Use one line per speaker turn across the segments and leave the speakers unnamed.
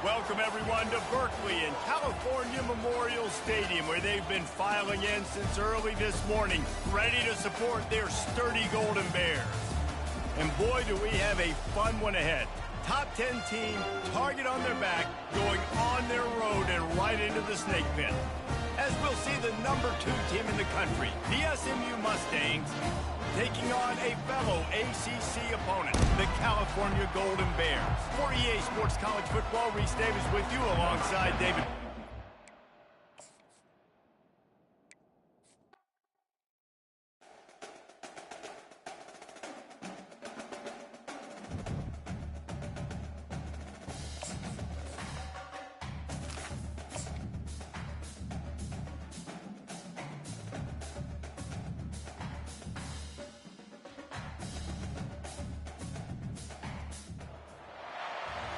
Welcome, everyone, to Berkeley and California Memorial Stadium, where they've been filing in since early this morning, ready to support their sturdy Golden Bears. And boy, do we have a fun one ahead. Top 10 team, target on their back, going on their road and right into the snake pit. As we'll see the number 2 team in the country, the SMU Mustangs, taking on a fellow ACC opponent, the California Golden Bears. For EA Sports College Football, Reese Davis with you alongside David.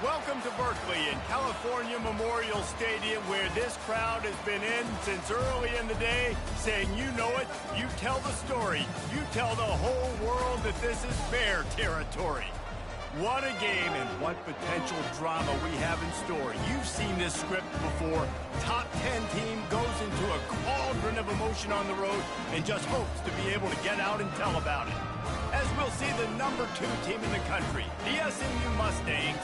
Welcome to Berkeley and California Memorial Stadium, where this crowd has been in since early in the day, saying, you know it, you tell the story, you tell the whole world that this is Bear territory. What a game and what potential drama we have in store. You've seen this script before. Top 10 team goes into a cauldron of emotion on the road and just hopes to be able to get out and tell about it. As we'll see the number 2 team in the country, the SMU Mustangs,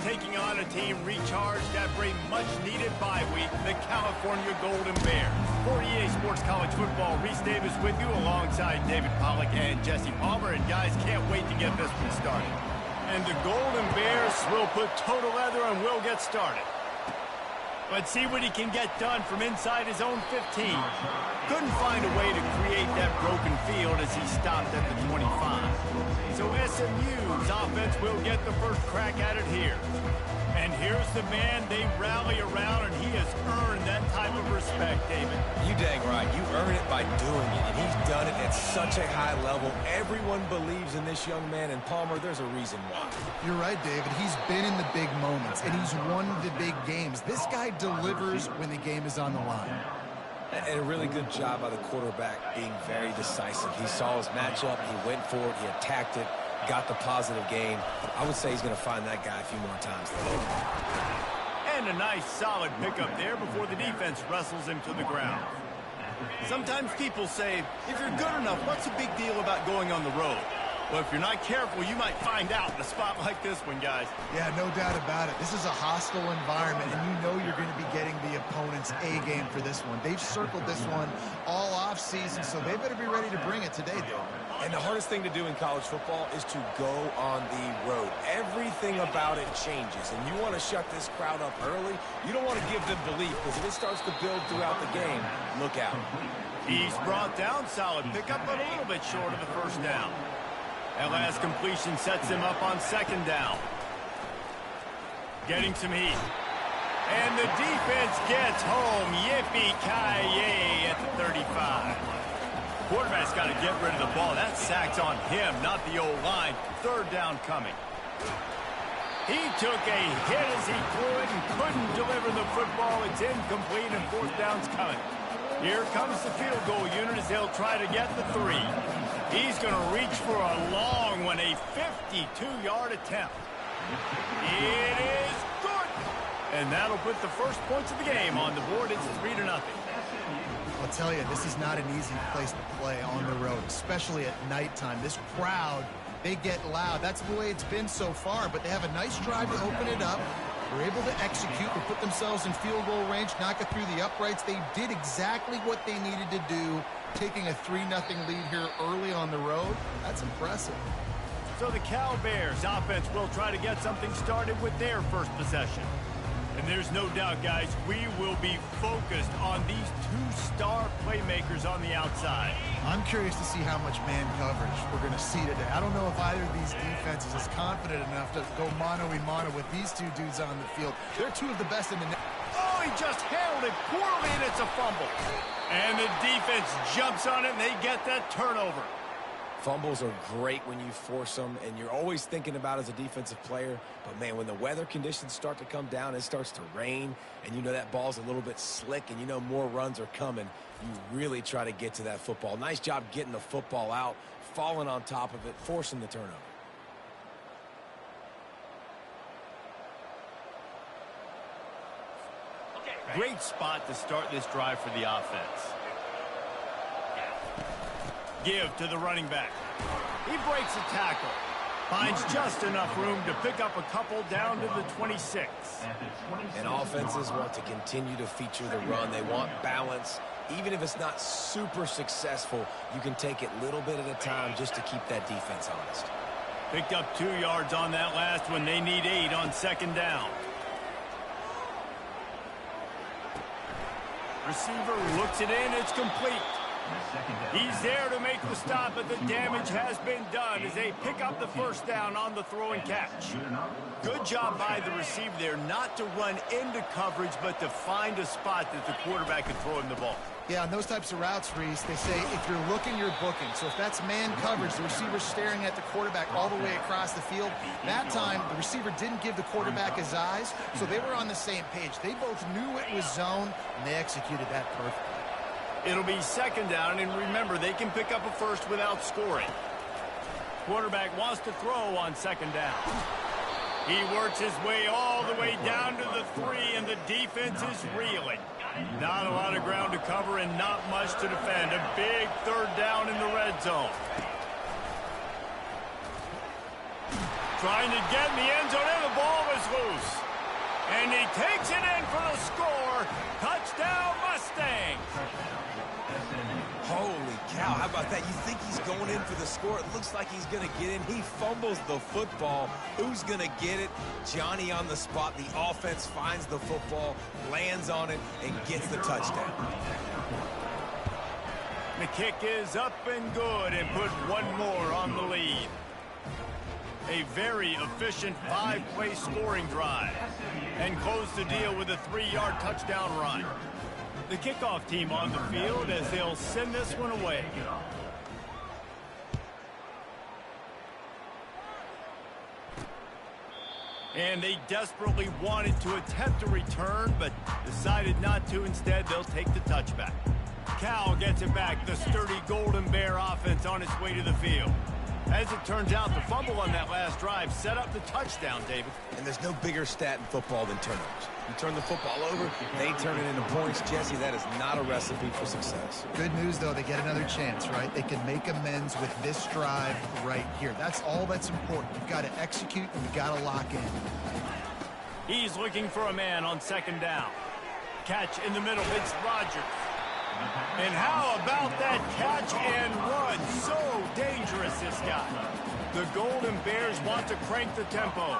taking on a team recharged after a much-needed bye week, the California Golden Bears. For EA Sports College Football, Reese Davis with you alongside David Pollack and Jesse Palmer. And guys, can't wait to get this one started. And the Golden Bears will put total leather and will get started. Let's see what he can get done from inside his own 15. Couldn't find a way to create that broken field as he stopped at the 25. So SMU's offense will get the first crack at it here. And here's the man they rally around, and he has earned that type of respect, David.
You dang right. You earn it by doing it, and he's done it at such a high level. Everyone believes in this young man, and Palmer, there's a reason why.
You're right, David. He's been in the big moments, and he's won the big games. This guy delivers when the game is on the line.
And a really good job by the quarterback being very decisive. He saw his matchup, he went for it, he attacked it, got the positive gain. I would say he's going to find that guy a few more times today.
And a nice solid pickup there before the defense wrestles him to the ground. Sometimes people say, if you're good enough, what's the big deal about going on the road? Well, if you're not careful, you might find out in a spot like this one, guys.
Yeah, no doubt about it. This is a hostile environment, and you know you're going to be getting the opponent's A-game for this one. They've circled this one all off-season, so they better be ready to bring it today, Dave.
And the hardest thing to do in college football is to go on the road. Everything about it changes, and you want to shut this crowd up early. You don't want to give them belief, because if it starts to build throughout the game, look out.
He's brought down, solid pickup, but a little bit short of the first down. That last completion sets him up on second down. Getting some heat. And the defense gets home. Yippee-ki-yay at the 35. Quarterback's got to get rid of the ball. That sack's on him, not the O-line. Third down coming. He took a hit as he threw it and couldn't deliver the football. It's incomplete and fourth down's coming. Here comes the field goal unit as they'll try to get the 3. He's going to reach for a long one, a 52-yard attempt. It is good. And that'll put the first points of the game on the board. It's 3-0.
I'll tell you, this is not an easy place to play on the road, especially at nighttime. This crowd, they get loud. That's the way it's been so far, but they have a nice drive to open it up. They're able to execute and put themselves in field goal range, knock it through the uprights. They did exactly what they needed to do, taking a 3-0 lead here early on the road. That's impressive.
So the Cal Bears offense will try to get something started with their first possession. And there's no doubt, guys, we will be focused on these 2 star playmakers on the outside.
I'm curious to see how much man coverage we're going to see today. I don't know if either of these defenses is confident enough to go mano-a-mano with these 2 dudes on the field. They're 2 of the best in the...
Oh, he just handled it poorly, and it's a fumble. And the defense jumps on it, and they get that turnover.
Fumbles are great when you force them, and you're always thinking about as a defensive player. But, man, when the weather conditions start to come down, it starts to rain, and you know that ball's a little bit slick, and you know more runs are coming, you really try to get to that football. Nice job getting the football out, falling on top of it, forcing the turnover.
Great spot to start this drive for the offense. Give to the running back. He breaks a tackle. Finds just enough room to pick up a couple down to the 26.
And offenses want to continue to feature the run. They want balance. Even if it's not super successful, you can take it little bit at a time just to keep that defense honest.
Picked up 2 yards on that last one. They need 8 on second down. Receiver looks it in. It's complete. He's there to make the stop, but the damage has been done as they pick up the first down on the throw and catch. Good job by the receiver there not to run into coverage, but to find a spot that the quarterback can throw him the ball.
Yeah, on those types of routes, Reese, they say if you're looking, you're booking. So if that's man coverage, the receiver's staring at the quarterback all the way across the field. That time, the receiver didn't give the quarterback his eyes, so they were on the same page. They both knew it was zone, and they executed that perfectly.
It'll be second down, and remember, they can pick up a first without scoring. Quarterback wants to throw on second down. He works his way all the way down to the 3, and the defense is reeling. Not a lot of ground to cover and not much to defend. A big third down in the red zone. Trying to get in the end zone, and the ball is loose. And he takes it in for the score. Touchdown, Mustang.
Holy cow, how about that? You think he's going in for the score. It looks like he's going to get in. He fumbles the football. Who's going to get it? Johnny on the spot. The offense finds the football, lands on it, and gets the touchdown.
The kick is up and good and put one more on the lead. A very efficient 5-play scoring drive. And close the deal with a 3-yard touchdown run. The kickoff team on the field as they'll send this one away. And they desperately wanted to attempt a return, but decided not to. Instead, they'll take the touchback. Cal gets it back. The sturdy Golden Bear offense on its way to the field. As it turns out, the fumble on that last drive set up the touchdown, David.
And there's no bigger stat in football than turnovers. You turn the football over, they turn it into points. Jesse, that is not a recipe for success.
Good news, though, they get another chance, right? They can make amends with this drive right here. That's all that's important. You've got to execute, and you've got to lock in.
He's looking for a man on second down. Catch in the middle. It's Rodgers. And how about that catch and run? So dangerous, this guy. The Golden Bears want to crank the tempo.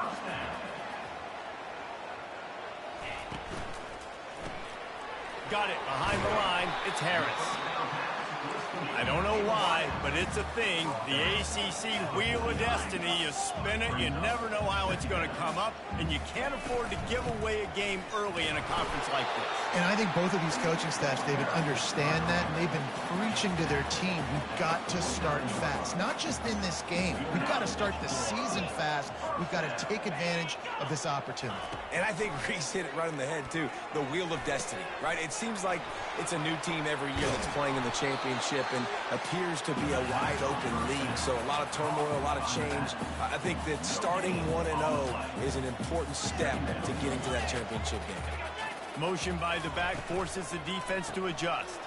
Got it behind the line. It's Harris. I don't know why, but it's a thing. The ACC Wheel of Destiny. You spin it, you never know how it's going to come up, and you can't afford to give away a game early in a conference like this.
And I think both of these coaching staffs, David, understand that, and they've been preaching to their team, we've got to start fast. Not just in this game. We've got to start the season fast. We've got to take advantage of this opportunity.
And I think Reese hit it right in the head, too. The Wheel of Destiny, right? It seems like it's a new team every year that's playing in the championship and appears to be a wide-open league. So a lot of turmoil, a lot of change. I think that starting 1-0 is an important step to getting to that championship game.
Motion by the back forces the defense to adjust.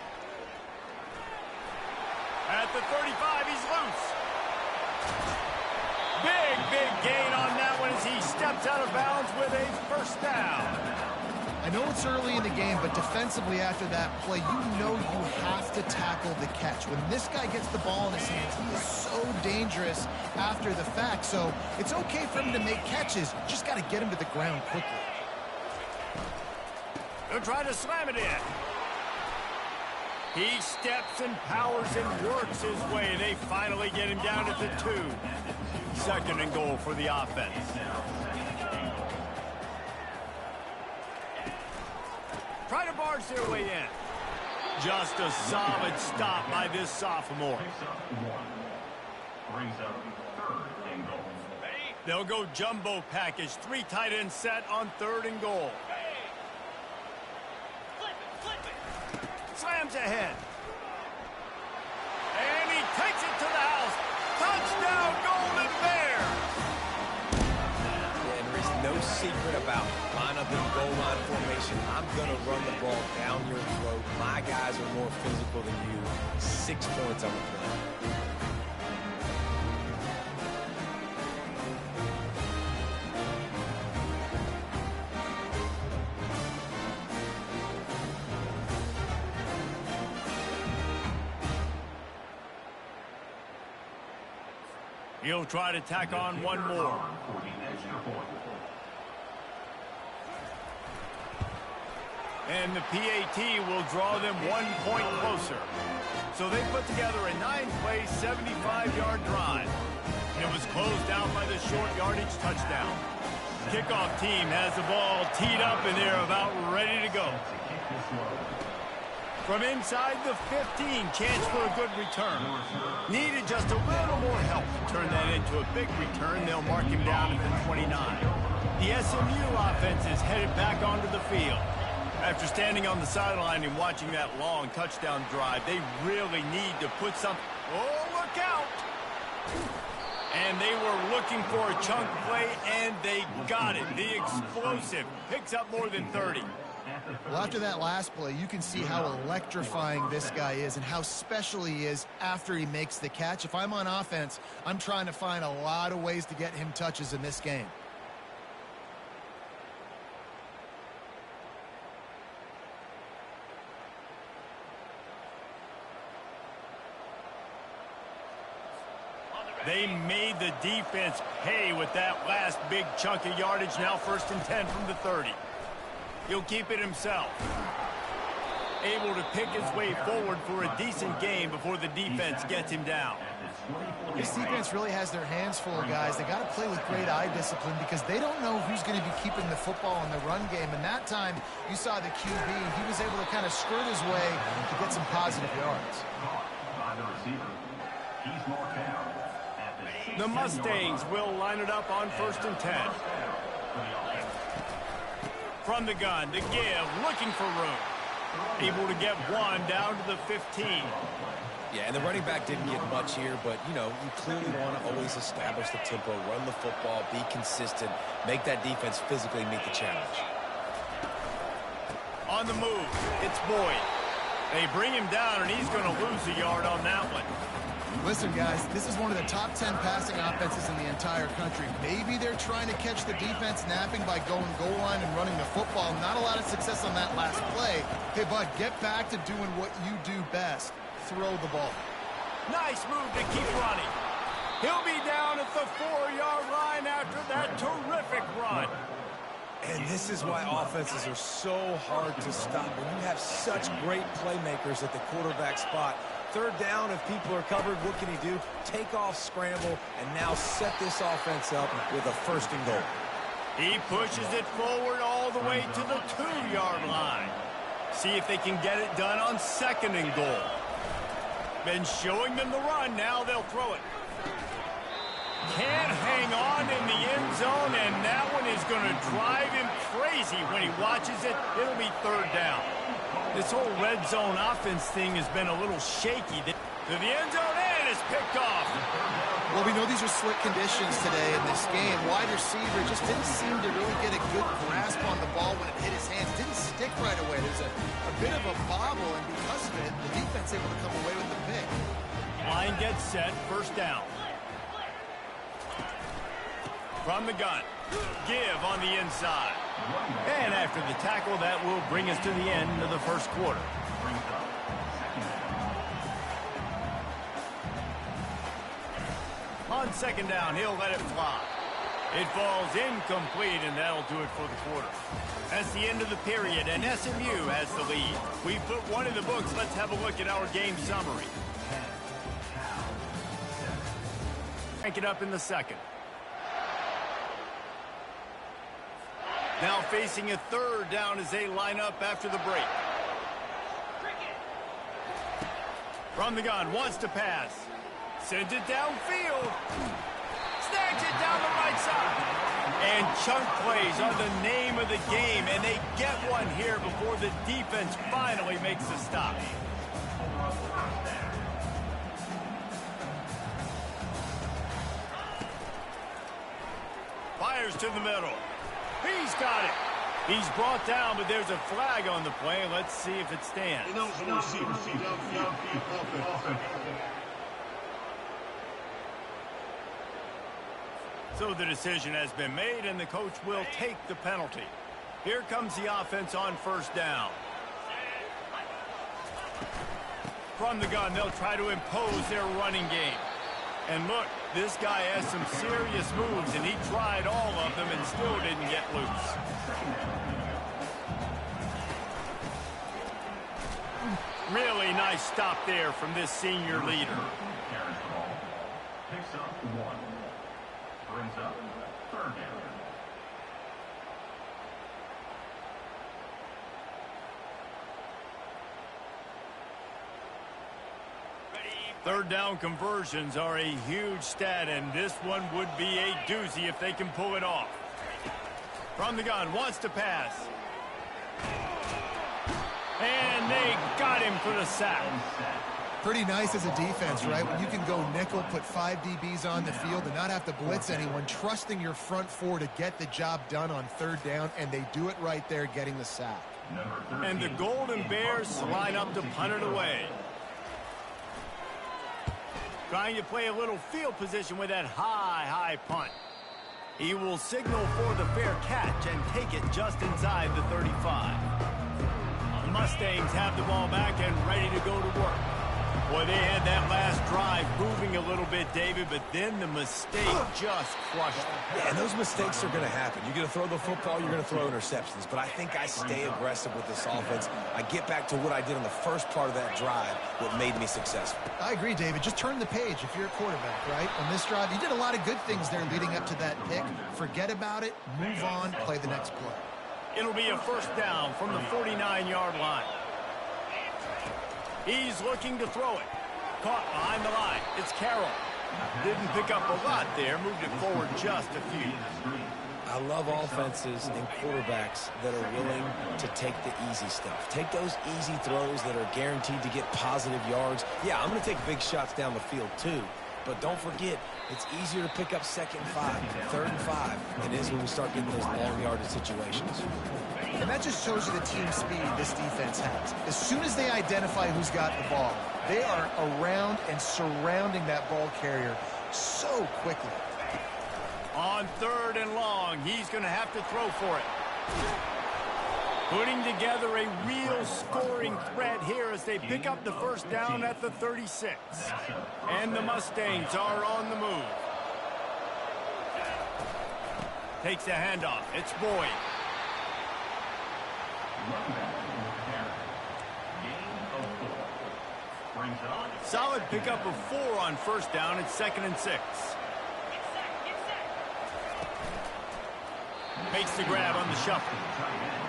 At the 35, he's loose. Big gain on that one as he steps out of bounds with a first down.
I know it's early in the game, but defensively after that play, you know you have to tackle the catch. When this guy gets the ball in his hands, he is so dangerous after the fact. So it's okay for him to make catches. Just got to get him to the ground quickly.
They'll try to slam it in. He steps and powers and works his way. They finally get him down at the 2. Second and goal for the offense. Try to barge their way in. Just a solid stop by this sophomore. They'll go jumbo package. 3 tight end set on 3rd and goal. Slams ahead. And he takes it to the house. Touchdown, Golden Bear!
And there's no secret about line up in goal line formation. I'm going to run the ball down your throat. My guys are more physical than you. 6 points on the play.
He'll try to tack on one more. And the PAT will draw them 1 point closer. So they put together a 9-play, 75-yard drive. And it was closed out by the short yardage touchdown. Kickoff team has the ball teed up and they're about ready to go. From inside the 15, chance for a good return. Needed just a little more help to turn that into a big return. They'll mark him down at the 29. The SMU offense is headed back onto the field. After standing on the sideline and watching that long touchdown drive, they really need to put something. Oh, look out! And they were looking for a chunk play, and they got it. The explosive picks up more than 30.
Well, after that last play, you can see how electrifying this guy is and how special he is after he makes the catch. If I'm on offense, I'm trying to find a lot of ways to get him touches in this game.
They made the defense pay with that last big chunk of yardage. Now 1st and 10 from the 30. He'll keep it himself. Able to pick his way forward for a decent game before the defense gets him down.
This defense really has their hands full, guys. They got to play with great eye discipline because they don't know who's going to be keeping the football in the run game. And that time, you saw the QB. He was able to kind of skirt his way to get some positive yards.
The Mustangs will line it up on 1st and 10. From the gun, to give, looking for room. Able to get one down to the 15.
Yeah, and the running back didn't get much here, but, you know, you clearly want to always establish the tempo, run the football, be consistent, make that defense physically meet the challenge.
On the move, it's Boyd. They bring him down, and he's going to lose a yard on that one.
Listen, guys, this is one of the top 10 passing offenses in the entire country. Maybe they're trying to catch the defense napping by going goal line and running the football. Not a lot of success on that last play. Hey, bud, get back to doing what you do best. Throw the ball.
Nice move to keep running. He'll be down at the 4-yard line after that terrific run.
And this is why offenses are so hard to stop. When you have such great playmakers at the quarterback spot, 3rd down, if people are covered, what can he do? Take off, scramble, and now set this offense up with a 1st and goal.
He pushes it forward all the way to the 2-yard line. See if they can get it done on 2nd and goal. Been showing them the run, now they'll throw it. Can't hang on in the end zone, and that one is going to drive him crazy when he watches it. It'll be 3rd down. This whole red zone offense thing has been a little shaky. To the end zone, and it's picked off.
Well, we know these are slick conditions today in this game. Wide receiver just didn't seem to really get a good grasp on the ball when it hit his hands. Didn't stick right away. There's a bit of a bobble, and because of it, the defense able to come away with the pick.
Line gets set, 1st down. From the gun, give on the inside. And after the tackle, that will bring us to the end of the 1st quarter. On 2nd down, he'll let it fly. It falls incomplete, and that'll do it for the quarter. That's the end of the period, and SMU has the lead. We put one in the books. Let's have a look at our game summary. Crank it up in the 2nd. Now facing a 3rd down as they line up after the break. From the gun, wants to pass. Sends it downfield. Snags it down the right side. And chunk plays are the name of the game, and they get one here before the defense finally makes the stop. Fires to the middle. He's got it. He's brought down, but there's a flag on the play. Let's see if it stands. So the decision has been made, and the coach will take the penalty. Here comes the offense on first down. From the gun, they'll try to impose their running game. And look, this guy has some serious moves, and he tried all of them and still didn't get loose. Really nice stop there from this senior leader.
Picks up one. Brings up third down.
Third down conversions are a huge stat, and this one would be a doozy if they can pull it off. From the gun, wants to pass. And they got him for the sack.
Pretty nice as a defense, right? When you can go nickel, put 5 DBs on the field and not have to blitz anyone, trusting your front four to get the job done on third down, and they do it right there, getting the sack.
And the Golden Bears line up to punt it away. Trying to play a little field position with that high punt. He will signal for the fair catch and take it just inside the 35. The Mustangs have the ball back and ready to go to work. Boy, they had that last drive moving a little bit, David, but then the mistake just crushed them.
Yeah, and those mistakes are going to happen. You're going to throw the football, you're going to throw interceptions. But I think I stay aggressive with this offense. I get back to what I did in the first part of that drive, what made me successful.
I agree, David. Just turn the page if you're a quarterback, right? On this drive, you did a lot of good things there leading up to that pick. Forget about it, move on, play the next play.
It'll be a first down from the 49-yard line. He's looking to throw it. Caught behind the line. It's Carroll. Didn't pick up a lot there. Moved it forward just a few.
I love offenses and quarterbacks that are willing to take the easy stuff. Take those easy throws that are guaranteed to get positive yards. Yeah, I'm going to take big shots down the field too. But don't forget, it's easier to pick up 2nd and 5, 3rd and 5 than it is when we start getting those long yardage situations.
And that just shows you the team speed this defense has. As soon as they identify who's got the ball, they are around and surrounding that ball carrier so quickly.
On 3rd and long, he's going to have to throw for it. Putting together a real scoring threat here as they pick up the first down at the 36. And the Mustangs are on the move. Takes a handoff. It's Boyd. Solid pickup of 4 on first down. It's 2nd and 6. Makes the grab on the shuffle.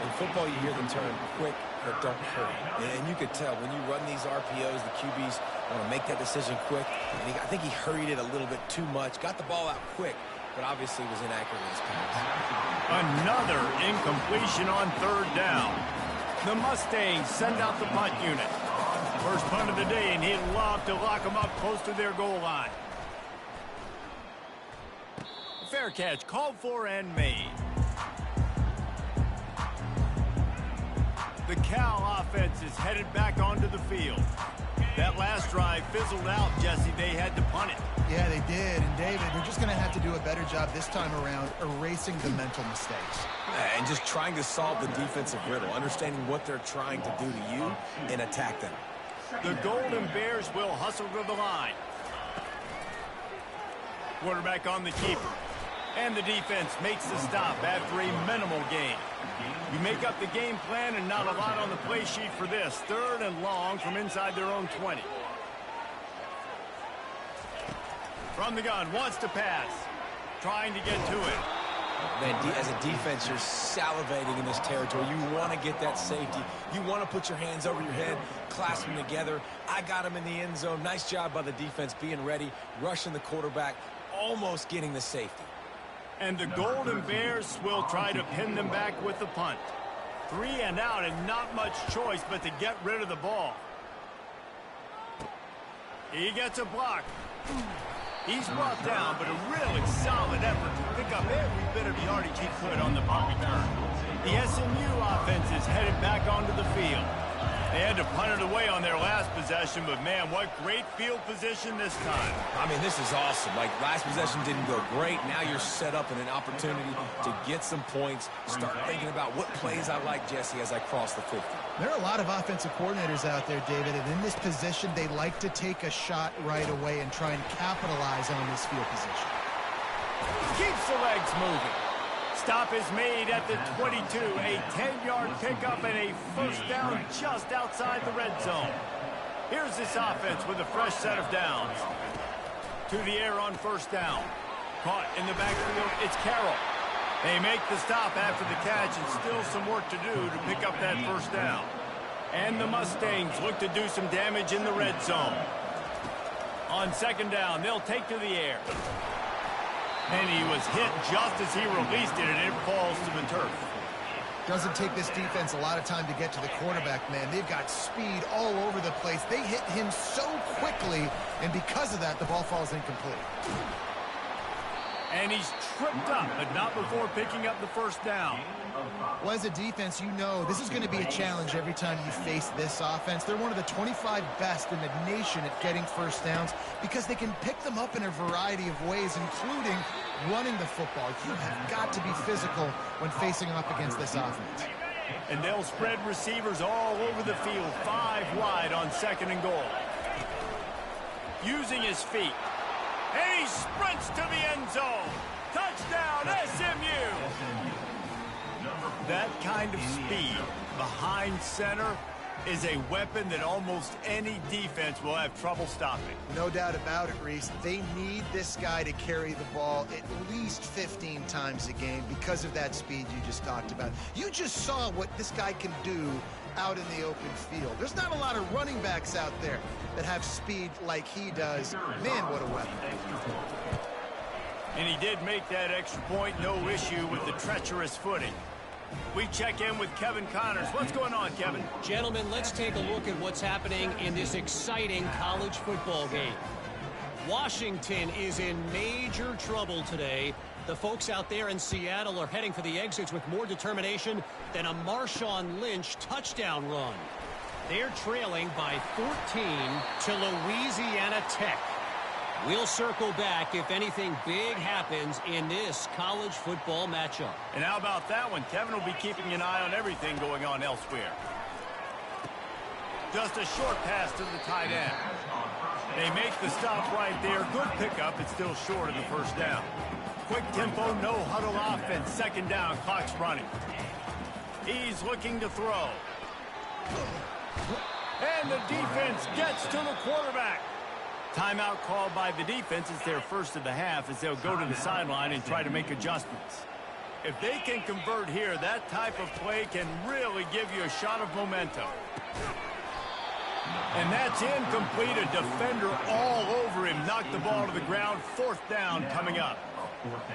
In football, you hear the term quick or don't hurry. And you could tell when you run these RPOs, the QBs want to make that decision quick. And I think he hurried it a little bit too much. Got the ball out quick, but obviously was inaccurate in his pass.
Another incompletion on 3rd down. The Mustangs send out the punt unit. First punt of the day, and he'd love to lock them up close to their goal line. Fair catch called for and made. The Cal offense is headed back onto the field. That last drive fizzled out, Jesse. They had to punt it.
Yeah, they did. And, David, they're just going to have to do a better job this time around erasing the mental mistakes.
And just trying to solve the defensive riddle, understanding what they're trying to do to you and attack them.
The Golden Bears will hustle to the line. Quarterback on the keeper. And the defense makes the stop after a minimal gain. You make up the game plan and not a lot on the play sheet for this. 3rd and long from inside their own 20. From the gun, wants to pass. Trying to get to it.
Man, as a defense, you're salivating in this territory. You want to get that safety. You want to put your hands over your head, clasp them together. I got him in the end zone. Nice job by the defense being ready, rushing the quarterback, almost getting the safety.
And the Golden Bears will try to pin them back with the punt. 3 and out and not much choice but to get rid of the ball. He gets a block. He's brought down, but a really solid effort to pick up every bit of yardage he could on the punt return. The SMU offense is headed back onto the field. They had to punt it away on their last possession, but man, what great field position this time.
I mean, this is awesome. Like, last possession didn't go great. Now you're set up in an opportunity to get some points. Start thinking about what plays I like, Jesse, as I cross the 50.
There are a lot of offensive coordinators out there, David, and in this position, they like to take a shot right away and try and capitalize on this field position.
Keeps the legs moving. Stop is made at the 22. A 10-yard pickup and a first down just outside the red zone. Here's this offense with a fresh set of downs. To the air on first down. Caught in the backfield, it's Carroll. They make the stop after the catch and still some work to do to pick up that first down. And the Mustangs look to do some damage in the red zone. On second down, they'll take to the air. And he was hit just as he released it, and it falls to the turf.
Doesn't take this defense a lot of time to get to the quarterback, man. They've got speed all over the place. They hit him so quickly, and because of that, the ball falls incomplete.
And he's tripped up, but not before picking up the first down.
Well, as a defense, you know this is going to be a challenge every time you face this offense. They're one of the 25 best in the nation at getting first downs because they can pick them up in a variety of ways, including running the football. You have got to be physical when facing up against this offense.
And they'll spread receivers all over the field, 5 wide on second and goal. Using his feet. And he sprints to the end zone. Touchdown, SMU! That kind of speed behind center is a weapon that almost any defense will have trouble stopping.
No doubt about it, Reese. They need this guy to carry the ball at least 15 times a game because of that speed you just talked about. You just saw what this guy can do out in the open field. There's not a lot of running backs out there that have speed like he does. Man, what a weapon.
And he did make that extra point, no issue with the treacherous footing. We check in with Kevin Connors. What's going on, Kevin?
Gentlemen, let's take a look at what's happening in this exciting college football game. Washington is in major trouble today. The folks out there in Seattle are heading for the exits with more determination than a Marshawn Lynch touchdown run. They're trailing by 14 to Louisiana Tech. We'll circle back if anything big happens in this college football matchup.
And how about that one? Kevin will be keeping an eye on everything going on elsewhere. Just a short pass to the tight end. They make the stop right there. Good pickup. It's still short of the first down. Quick tempo, no huddle offense. Second down, clock's running. He's looking to throw. And the defense gets to the quarterback. Timeout called by the defense. It's their first of the half as they'll go to the sideline and try to make adjustments. If they can convert here, that type of play can really give you a shot of momentum. And that's incomplete. A defender all over him. Knocked the ball to the ground. Fourth down coming up.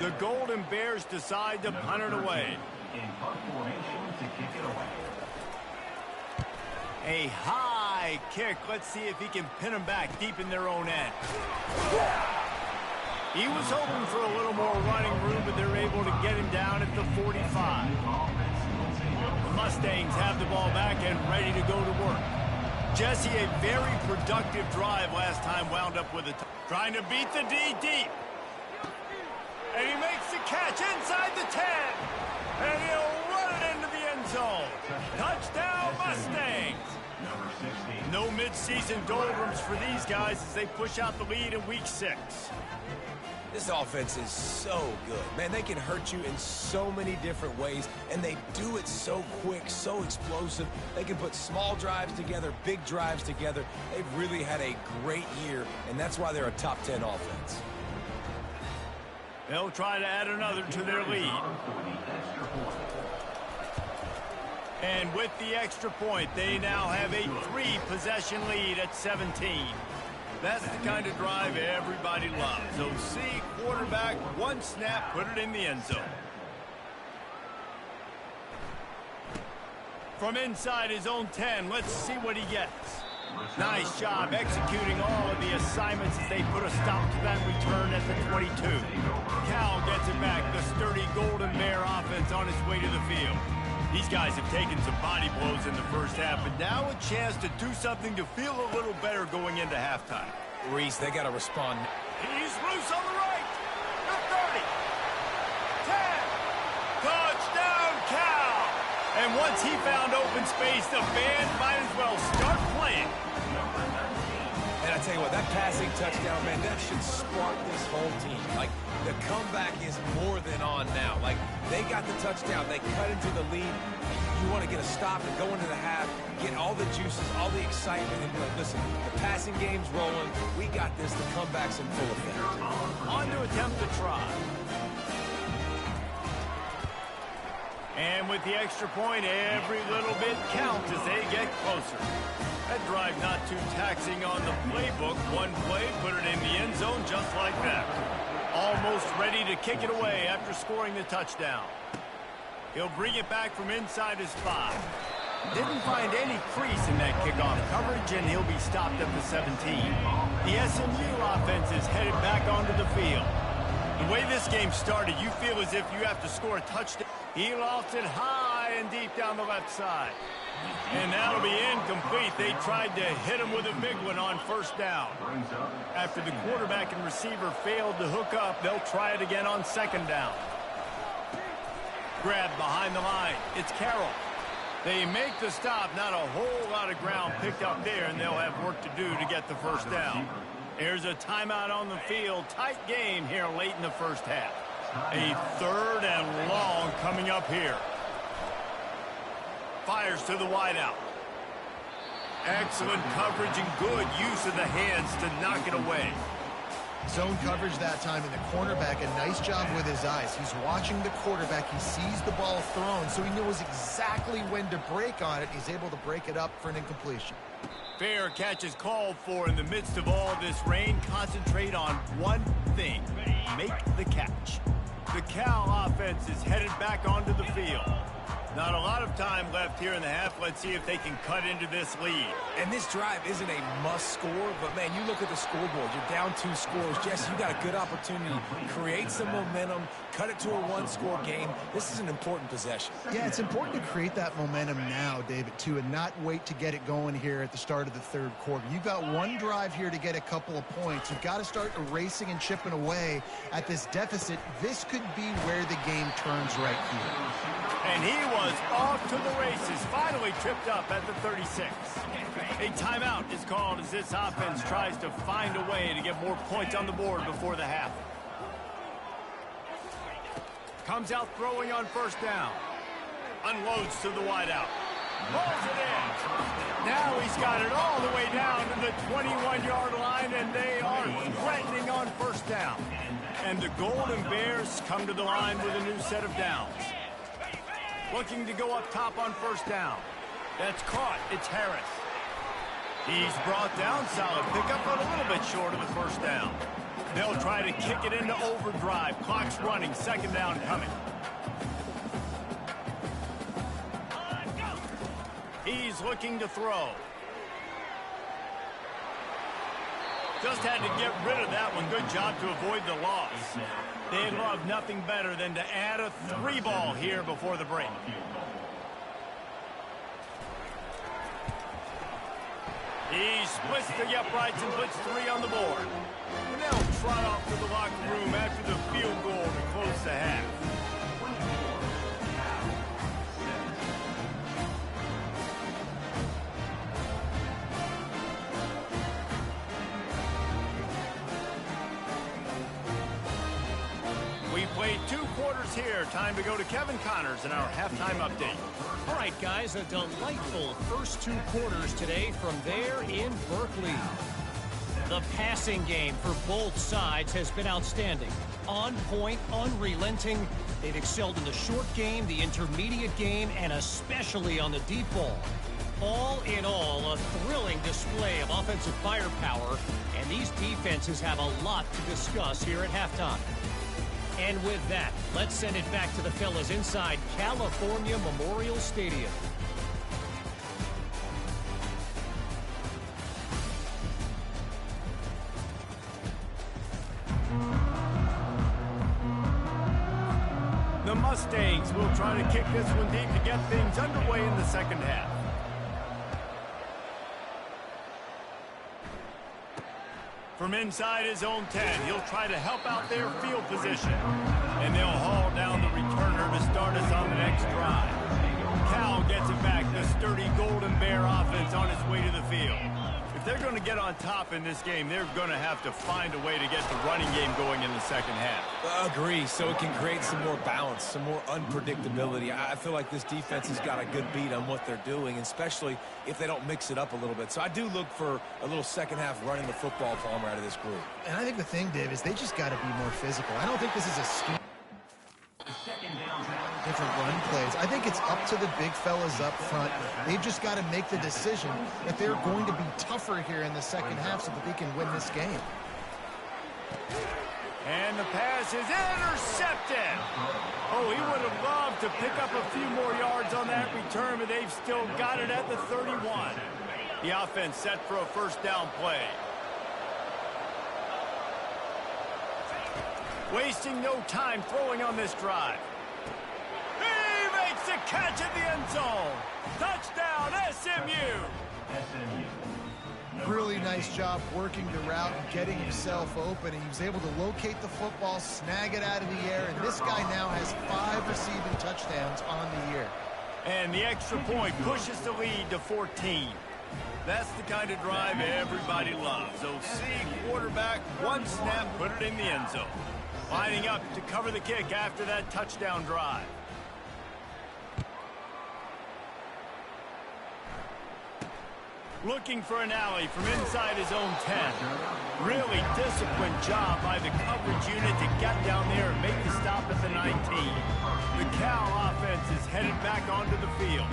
The Golden Bears decide to punt it away. A high kick. Let's see if he can pin them back deep in their own end. He was hoping for a little more running room, but they're able to get him down at the 45. The Mustangs have the ball back and ready to go to work. Jesse, a very productive drive last time, wound up with a trying to beat the D deep. And he makes the catch inside the 10. And he'll run it into the end zone. Touchdown, Mustangs. No mid-season doldrums for these guys as they push out the lead in week 6.
This offense is so good. Man, they can hurt you in so many different ways, and they do it so quick, so explosive. They can put small drives together, big drives together. They've really had a great year, and that's why they're a top 10 offense.
They'll try to add another to their lead. And with the extra point, they now have a 3-possession lead at 17. That's the kind of drive everybody loves. So see quarterback, one snap, put it in the end zone. From inside his own 10, let's see what he gets. Nice job executing all of the assignments as they put a stop to that return at the 22. Cal gets it back. The sturdy Golden Bear offense on its way to the field. These guys have taken some body blows in the first half, but now a chance to do something to feel a little better going into halftime.
Reese, they got to respond.
He's loose on the right. The 30. 10. Touchdown, Cal. And once he found open space, the band might as well start playing.
And I tell you what, that passing touchdown, man, that should spark this whole team. Like, the comeback is more than on now. Like, they got the touchdown. They cut into the lead. You want to get a stop and go into the half, get all the juices, all the excitement, and be like, listen, the passing game's rolling. We got this. The comeback's in full effect.
On to attempt the try. And with the extra point, every little bit counts as they get closer. That drive not too taxing on the playbook. One play, put it in the end zone just like that. Almost ready to kick it away after scoring the touchdown. He'll bring it back from inside his 5. Didn't find any crease in that kickoff coverage, and he'll be stopped at the 17. The SMU offense is headed back onto the field. The way this game started, you feel as if you have to score a touchdown. He lost it high and deep down the left side. And that'll be incomplete. They tried to hit him with a big one on first down. After the quarterback and receiver failed to hook up, they'll try it again on second down. Grab behind the line. It's Carroll. They make the stop. Not a whole lot of ground picked up there, and they'll have work to do to get the first down. There's a timeout on the field. Tight game here late in the first half. A 3rd and long coming up here. Fires to the wideout. Excellent coverage and good use of the hands to knock it away.
Zone coverage that time, and the cornerback, a nice job with his eyes. He's watching the quarterback. He sees the ball thrown, so he knows exactly when to break on it. He's able to break it up for an incompletion.
Fair catch is called for in the midst of all this rain. Concentrate on one thing. Make the catch. The Cal offense is headed back onto the field. Not a lot of time left here in the half. Let's see if they can cut into this lead.
And this drive isn't a must score, but, man, you look at the scoreboard. You're down 2 scores. Jesse, you got a good opportunity. Create some momentum. Cut it to a 1-score game. This is an important possession.
Yeah, it's important to create that momentum now, David, too, and not wait to get it going here at the start of the 3rd quarter. You've got one drive here to get a couple of points. You've got to start erasing and chipping away at this deficit. This could be where the game turns right here.
And he was off to the races, finally tripped up at the 36. A timeout is called as this offense tries to find a way to get more points on the board before the half. Comes out throwing on first down. Unloads to the wideout. Pulls it in. Now he's got it all the way down to the 21-yard line, and they are threatening on first down. And the Golden Bears come to the line with a new set of downs. Looking to go up top on first down. That's caught. It's Harris. He's brought down. Solid pickup, but a little bit short of the first down. They'll try to kick it into overdrive. Clock's running. Second down coming. He's looking to throw. Just had to get rid of that one. Good job to avoid the loss. They'd love nothing better than to add a 3-ball here before the break. He splits the uprights and puts 3 on the board. And they'll trot off to the locker room after the field goal to close the half. We played 2 quarters here. Time to go to Kevin Connors in our halftime update.
All right, guys, a delightful first 2 quarters today from there in Berkeley. The passing game for both sides has been outstanding. On point, unrelenting. They've excelled in the short game, the intermediate game, and especially on the deep ball. All in all, a thrilling display of offensive firepower, and these defenses have a lot to discuss here at halftime. And with that, let's send it back to the fellas inside California Memorial Stadium.
The Mustangs will try to kick this one deep to get things underway in the second half. From inside his own 10, he'll try to help out their field position. And they'll haul down the returner to start us on the next drive. Cal gets it back, the sturdy Golden Bear offense on its way to the field. If they're going to get on top in this game, they're going to have to find a way to get the running game going in the second half.
Agree, so it can create some more balance, some more unpredictability. I feel like this defense has got a good beat on what they're doing, especially if they don't mix it up a little bit. So I do look for a little second half running the football, Palmer, out of this group.
And I think the thing, Dave, is they just got to be more physical. I don't think this is a scheme. Different run plays. I think it's up to the big fellas up front. They've just got to make the decision that they're going to be tougher here in the second half so that they can win this game.
And the pass is intercepted. Oh, he would have loved to pick up a few more yards on that return, but they've still got it at the 31. The offense set for a first down play. Wasting no time throwing on this drive. He makes the catch in the end zone. Touchdown, SMU.
Really nice job working the route and getting himself open. He was able to locate the football, snag it out of the air, and this guy now has 5 receiving touchdowns on the year.
And the extra point pushes the lead to 14. That's the kind of drive everybody loves. So see quarterback, one snap, put it in the end zone. Lining up to cover the kick after that touchdown drive. Looking for an alley from inside his own 10. Really disciplined job by the coverage unit to get down there and make the stop at the 19. The Cal offense is headed back onto the field.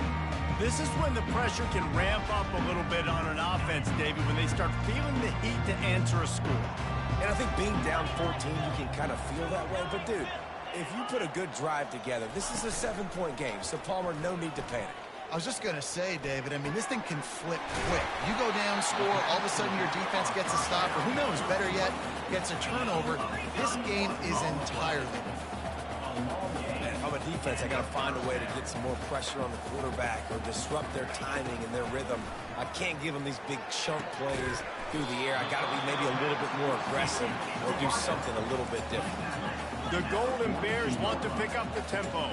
This is when the pressure can ramp up a little bit on an offense, David, when they start feeling the heat to answer a score.
And I think being down 14, you can kind of feel that way. But, dude, if you put a good drive together, this is a 7-point game. So, Palmer, no need to panic.
I was just going to say, David, I mean, this thing can flip quick. You go down, score, all of a sudden your defense gets a stop, or who knows, better yet, gets a turnover. This game is entirely different.
And if I'm a defense, I got to find a way to get some more pressure on the quarterback or disrupt their timing and their rhythm. I can't give them these big chunk plays through the air. I got to be maybe a little bit more aggressive or do something a little bit different.
The Golden Bears want to pick up the tempo.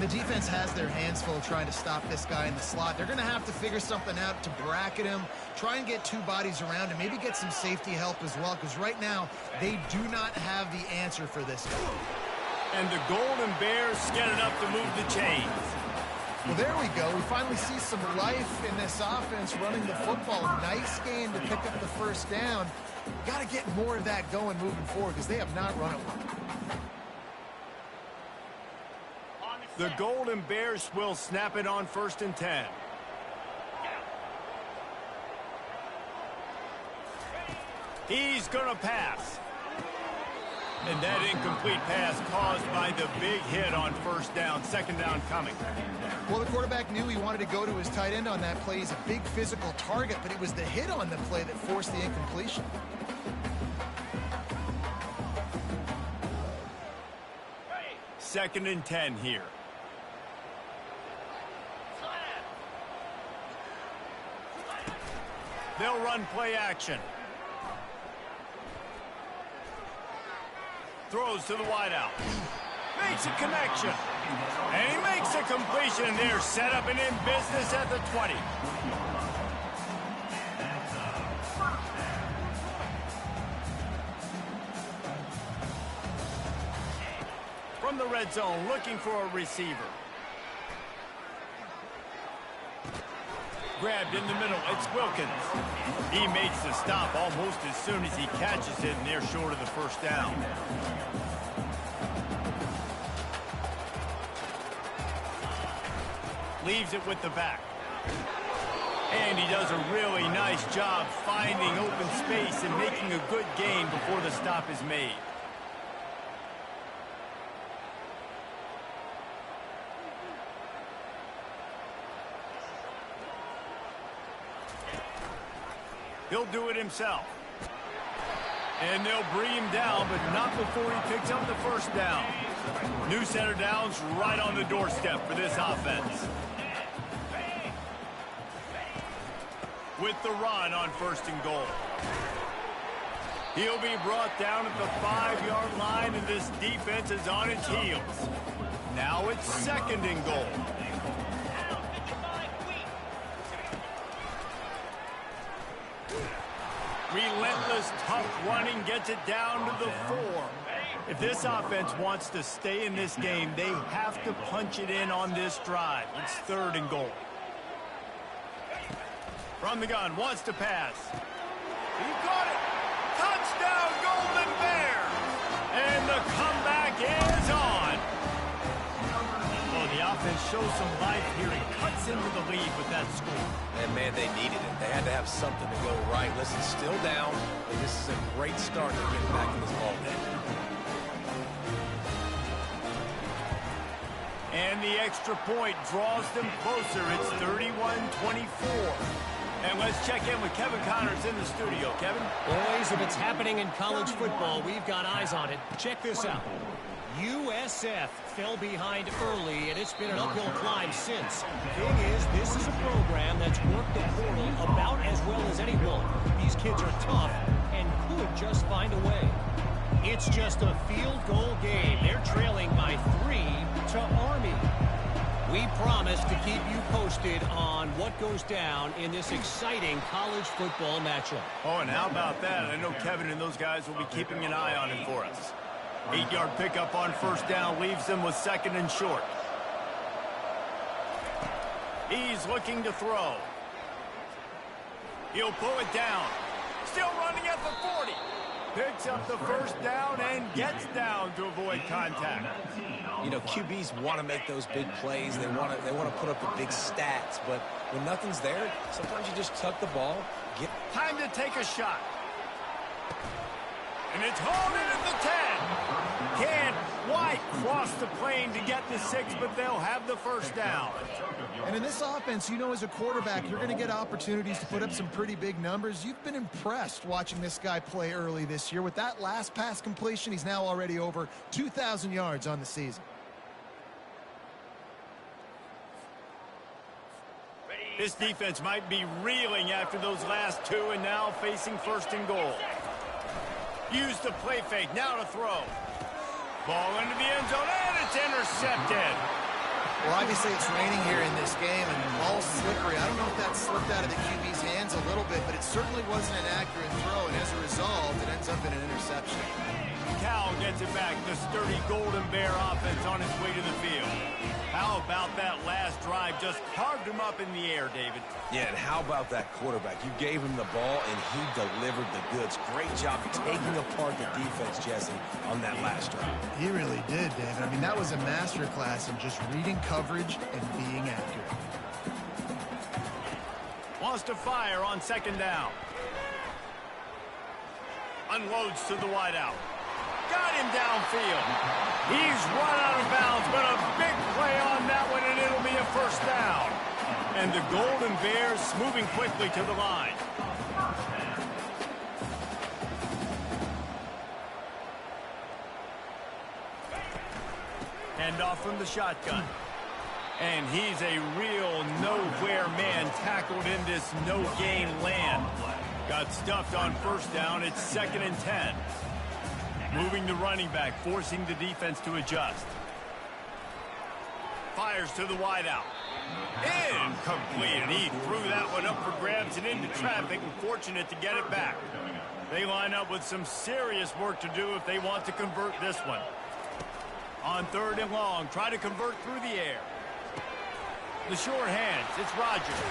The defense has their hands full trying to stop this guy in the slot. They're going to have to figure something out to bracket him, try and get 2 bodies around him, maybe get some safety help as well, because right now they do not have the answer for this guy.
And the Golden Bears get it up to move the chains.
Well, there we go. We finally see some life in this offense running the football. Nice game to pick up the first down. Got to get more of that going moving forward because they have not run it well.
The Golden Bears will snap it on 1st and 10. He's going to pass. And that incomplete pass caused by the big hit on 1st down, 2nd down coming.
Well, the quarterback knew he wanted to go to his tight end on that play. He's a big physical target, but it was the hit on the play that forced the incompletion.
Second and 10 here. They'll run play action. Throws to the wideout. Makes a connection. And he makes a completion. They're set up and in business at the 20. From the red zone, looking for a receiver. Grabbed in the middle, it's Wilkins. He makes the stop almost as soon as he catches it, and they're short of the 1st down. Leaves it with the back. And he does a really nice job finding open space and making a good gain before the stop is made. He'll do it himself. And they'll bring him down, but not before he picks up the 1st down. New center downs right on the doorstep for this offense. With the run on 1st and goal. He'll be brought down at the 5-yard line, and this defense is on its heels. Now it's 2nd and goal. Relentless, tough running gets it down to the 4. If this offense wants to stay in this game, they have to punch it in on this drive. It's 3rd and goal. From the gun, wants to pass. He got it. Touchdown, Golden Bears. And the comeback is on. Well, the offense shows some life here and cuts into the lead with that score.
And, man, they needed it. They had to have something to go right. Listen, still down, but this is a great start to getting back in this ball game.
And the extra point draws them closer. It's 31-24. And let's check in with Kevin Connors in the studio. Kevin?
Boys, if it's happening in college football, we've got eyes on it. Check this out. USF fell behind early, and it's been an uphill climb since. Thing is, this is a program that's worked the portal about as well as anyone. These kids are tough and could just find a way. It's just a field goal game. They're trailing by 3 to Army. We promise to keep you posted on what goes down in this exciting college football matchup.
Oh, and how about that? I know Kevin and those guys will be keeping an eye on it for us. 8-yard pickup on 1st down leaves them with 2nd and short. He's looking to throw. He'll pull it down. Still running at the 40. Picks up the 1st down and gets down to avoid contact.
You know, QBs want to make those big plays. They want to put up the big stats. But when nothing's there, sometimes you just tuck the ball.
Time to take a shot. And it's hauled in at the 10. Can't quite cross the plane to get the 6, but they'll have the 1st down.
And in this offense, you know, as a quarterback, you're going to get opportunities to put up some pretty big numbers. You've been impressed watching this guy play early this year. With that last pass completion, he's now already over 2,000 yards on the season.
This defense might be reeling after those last 2 and now facing 1st and goal. Use the play fake, now to throw. Ball into the end zone, and it's intercepted.
Well, obviously it's raining here in this game, and the ball's slippery. I don't know if that slipped out of the QB's hands a little bit, but it certainly wasn't an accurate throw, and as a result, it ends up in an interception.
Cal gets it back. The sturdy Golden Bear offense on its way to the field. How about that last drive? Just carved him up in the air, David.
Yeah, and how about that quarterback? You gave him the ball, and he delivered the goods. Great job taking apart the defense, Jesse, on that last drive.
He really did, David. I mean, that was a masterclass in just reading coverage and being accurate.
Wants to fire on 2nd down. Unloads to the wideout. Got him downfield. He's run out of bounds, but a big play on that one, and it'll be a 1st down. And the Golden Bears moving quickly to the line. Hand off from the shotgun. And he's a real nowhere man tackled in this no-gain land. Got stuffed on 1st down. It's 2nd and 10. Moving the running back, forcing the defense to adjust. Fires to the wideout. Incomplete, and he threw that one up for grabs and into traffic, and fortunate to get it back. They line up with some serious work to do if they want to convert this one. On 3rd and long, try to convert through the air. The short hands, it's Rogers.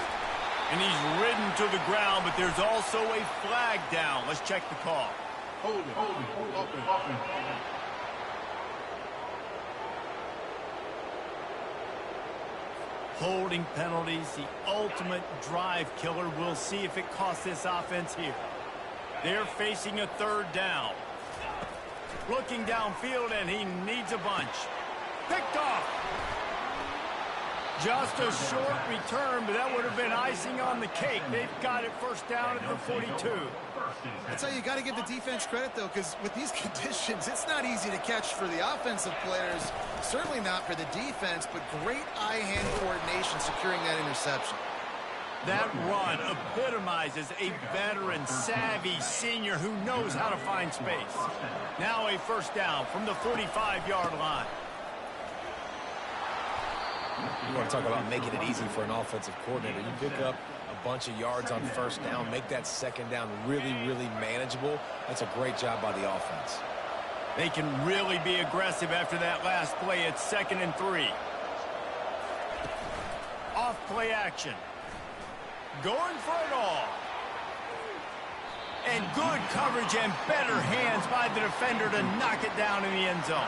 And he's ridden to the ground, but there's also a flag down. Let's check the call.
Hold it.
Holding penalties, the ultimate drive killer. We'll see if it costs this offense here. They're facing a 3rd down. Looking downfield, and he needs a bunch. Picked off. Just a short return, but that would have been icing on the cake. They've got it first down at the 42.
That's how you got to give the defense credit, though, because with these conditions, it's not easy to catch for the offensive players, certainly not for the defense, but great eye-hand coordination securing that interception.
That run epitomizes a veteran, savvy senior who knows how to find space. Now a first down from the 45-yard line.
You want to talk about making it easy for an offensive coordinator. You pick up a bunch of yards on first down, make that second down really, really manageable. That's a great job by the offense.
They can really be aggressive after that last play. It's 2nd and 3. Off play action. Going for it all. And good coverage and better hands by the defender to knock it down in the end zone.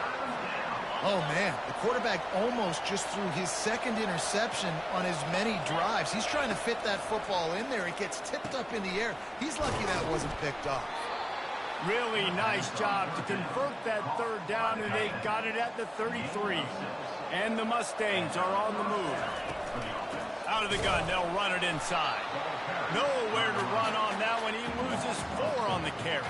Oh, man, the quarterback almost just threw his second interception on as many drives. He's trying to fit that football in there. It gets tipped up in the air. He's lucky that wasn't picked off.
Really nice job to convert that third down, and they got it at the 33. And the Mustangs are on the move. Out of the gun, they'll run it inside. Nowhere to run on that one. He loses 4 on the carry.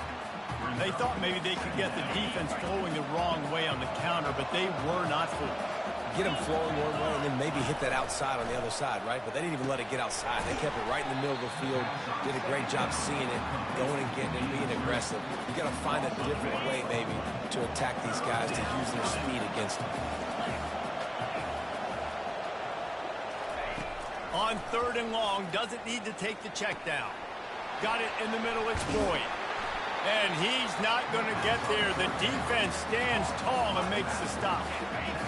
They thought maybe they could get the defense flowing the wrong way on the counter, but they were not fooled.
Get them flowing one way and then maybe hit that outside on the other side, right? But they didn't even let it get outside. They kept it right in the middle of the field, did a great job seeing it, going and getting it, being aggressive. You got to find a different way maybe to attack these guys, to use their speed against them.
On 3rd and long, doesn't need to take the check down. Got it in the middle, it's Boyd. And he's not going to get there. The defense stands tall and makes the stop.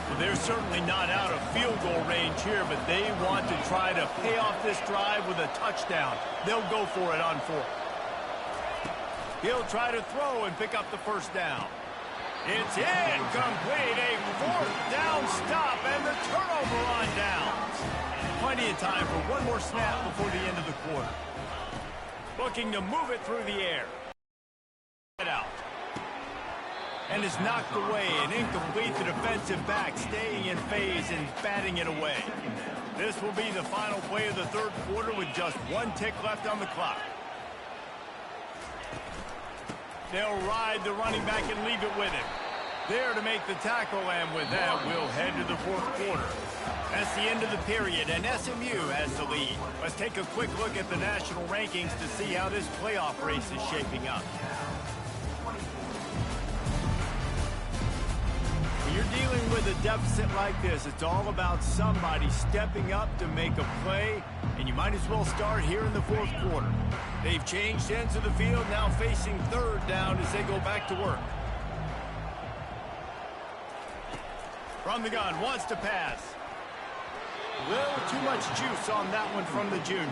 Well, they're certainly not out of field goal range here, but they want to try to pay off this drive with a touchdown. They'll go for it on 4th. He'll try to throw and pick up the first down. It's incomplete. A 4th down stop and the turnover on downs. Plenty of time for one more snap before the end of the quarter. Looking to move it through the air. Out. And is knocked away and incomplete. The defensive back staying in phase and batting it away. This will be the final play of the 3rd quarter with just 1 tick left on the clock. They'll ride the running back and leave it with him. There to make the tackle, and with that, we'll head to the 4th quarter. That's the end of the period, and SMU has the lead. Let's take a quick look at the national rankings to see how this playoff race is shaping up. When you're dealing with a deficit like this, it's all about somebody stepping up to make a play, and you might as well start here in the 4th quarter. They've changed ends of the field, now facing 3rd down as they go back to work. From the gun, wants to pass. A little too much juice on that one from the junior.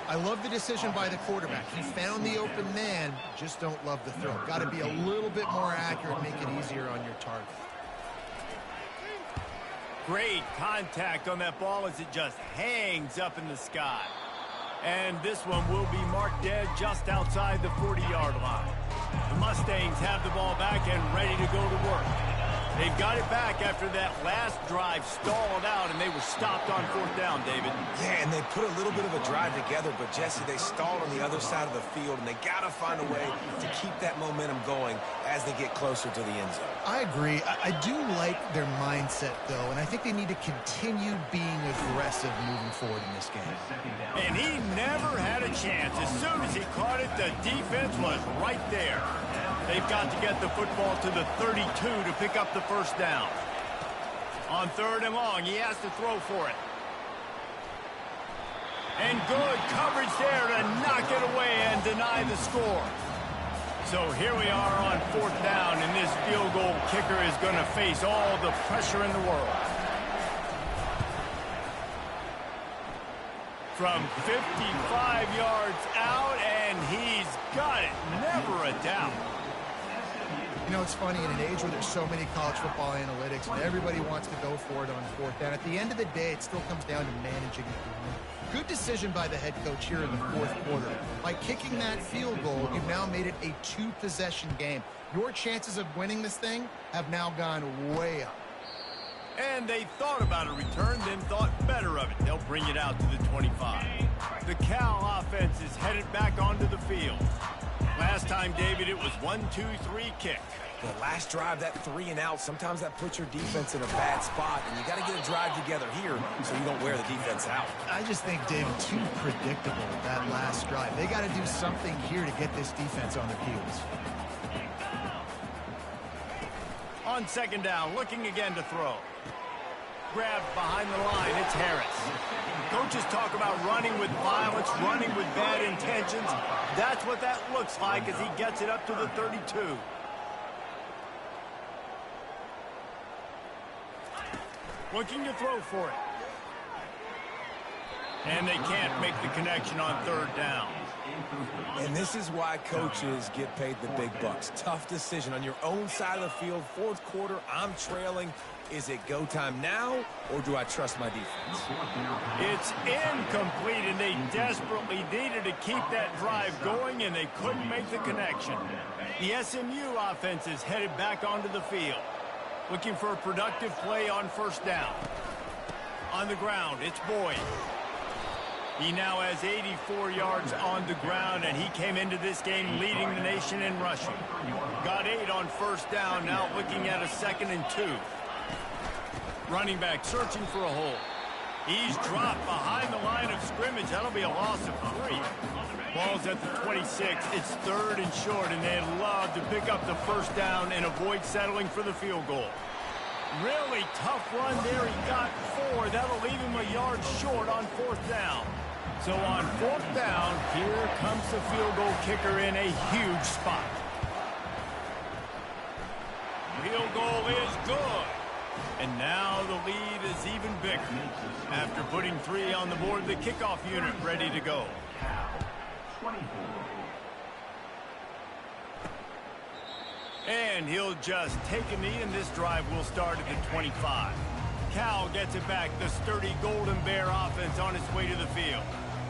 I love the decision by the quarterback. He found the open man, just don't love the throw. Got to be a little bit more accurate, make it easier on your target.
Great contact on that ball as it just hangs up in the sky. And this one will be marked dead just outside the 40-yard line. The Mustangs have the ball back and ready to go to work. They've got it back after that last drive stalled out, and they were stopped on 4th down, David.
Yeah, and they put a little bit of a drive together, but, Jesse, they stalled on the other side of the field, and they got to find a way to keep that momentum going as they get closer to the end zone.
I agree. I do like their mindset, though, and I think they need to continue being aggressive moving forward in this game.
And he never had a chance. As soon as he caught it, the defense was right there. They've got to get the football to the 32 to pick up the first down. On 3rd and long, he has to throw for it. And good coverage there to knock it away and deny the score. So here we are on 4th down, and this field goal kicker is going to face all the pressure in the world. From 55 yards out, and he's got it. Never a doubt.
You know, it's funny, in an age where there's so many college football analytics and everybody wants to go for it on 4th down, at the end of the day, it still comes down to managing the game. Good decision by the head coach here in the 4th quarter. By kicking that field goal, you've now made it a 2-possession game. Your chances of winning this thing have now gone way up.
And they thought about a return, then thought better of it. They'll bring it out to the 25. The Cal offense is headed back onto the field. Last time, David, it was 1-2-3 kick.
The last drive, that 3 and out, sometimes that puts your defense in a bad spot, and you got to get a drive together here so you don't wear the defense out.
I just think, David, too predictable, that last drive. They got to do something here to get this defense on their heels.
On second down, looking again to throw. Grabbed behind the line, it's Harris. Coaches talk about running with violence, running with bad intentions. That's what that looks like as he gets it up to the 32. Looking to throw for it. And they can't make the connection on third down.
And this is why coaches get paid the big bucks. Tough decision on your own side of the field. Fourth quarter, I'm trailing. Is it go time now, or do I trust my defense?
It's incomplete, and they desperately needed to keep that drive going, and they couldn't make the connection. The SMU offense is headed back onto the field. Looking for a productive play on first down. On the ground, it's Boyd. He now has 84 yards on the ground, and he came into this game leading the nation in rushing. Got 8 on first down, now looking at a 2nd and 2. Running back searching for a hole. He's dropped behind the line of scrimmage. That'll be a loss of 3. Ball's at the 26. It's 3rd and short, and they'd love to pick up the first down and avoid settling for the field goal. Really tough run there. He got 4. That'll leave him a yard short on 4th down. So on 4th down, here comes the field goal kicker in a huge spot. Field goal is good. And now the lead is even bigger. After putting 3 on the board, the kickoff unit ready to go. And he'll just take a knee, and this drive will start at the 25. Cal gets it back. The sturdy Golden Bear offense on its way to the field.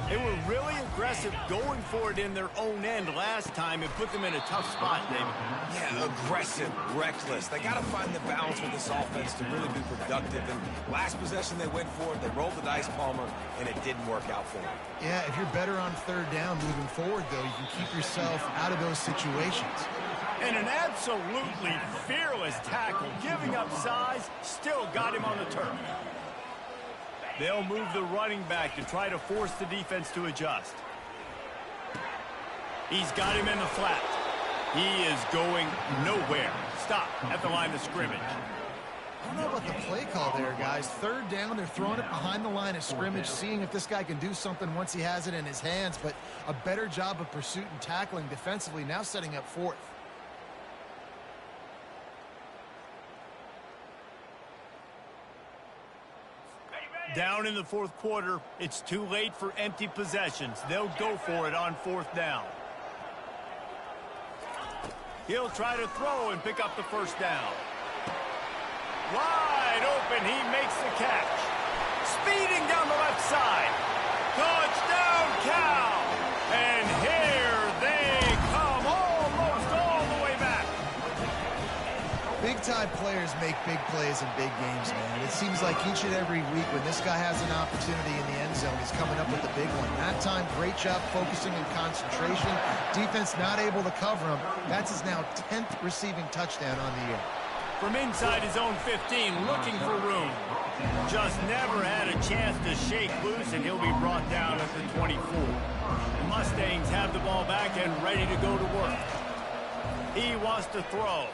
They were really aggressive going for it in their own end last time. It put them in a tough spot, David.
Yeah, aggressive, reckless. They got to find the balance with this offense to really be productive. And last possession they went for it. They rolled the dice, Palmer, and it didn't work out for them.
Yeah, if you're better on third down moving forward, though, you can keep yourself out of those situations.
And an absolutely fearless tackle, giving up size, still got him on the turf. They'll move the running back to try to force the defense to adjust. He's got him in the flat. He is going nowhere. Stop at the line of scrimmage.
I don't know about the play call there, guys. Third down, they're throwing it behind the line of scrimmage, seeing if this guy can do something once he has it in his hands, but a better job of pursuit and tackling defensively, now setting up 4th.
Down in the 4th quarter, it's too late for empty possessions. They'll go for it on 4th down. He'll try to throw and pick up the first down. Wide open, he makes the catch. Speeding down the left side. Touchdown, Cal! And here they come, almost all the way back.
Big-time players make big plays in big games, man. It seems like each and every week when this guy has an opportunity in the end zone, he's coming up with a big one. That time, great job focusing and concentration. Defense not able to cover him. That's his now 10th receiving touchdown on the year.
From inside his own 15, looking for room. Just never had a chance to shake loose, and he'll be brought down at the 24. The Mustangs have the ball back and ready to go to work. He wants to throw.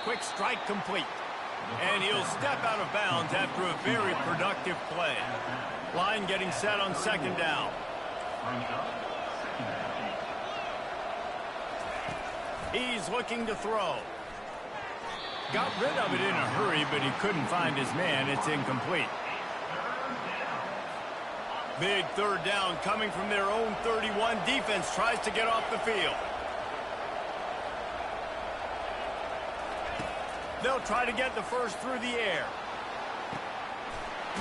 Quick strike complete. And he'll step out of bounds after a very productive play. Line getting set on 2nd down. He's looking to throw. Got rid of it in a hurry, but he couldn't find his man. It's incomplete. Big 3rd down coming from their own 31. Defense tries to get off the field. They'll try to get the first through the air.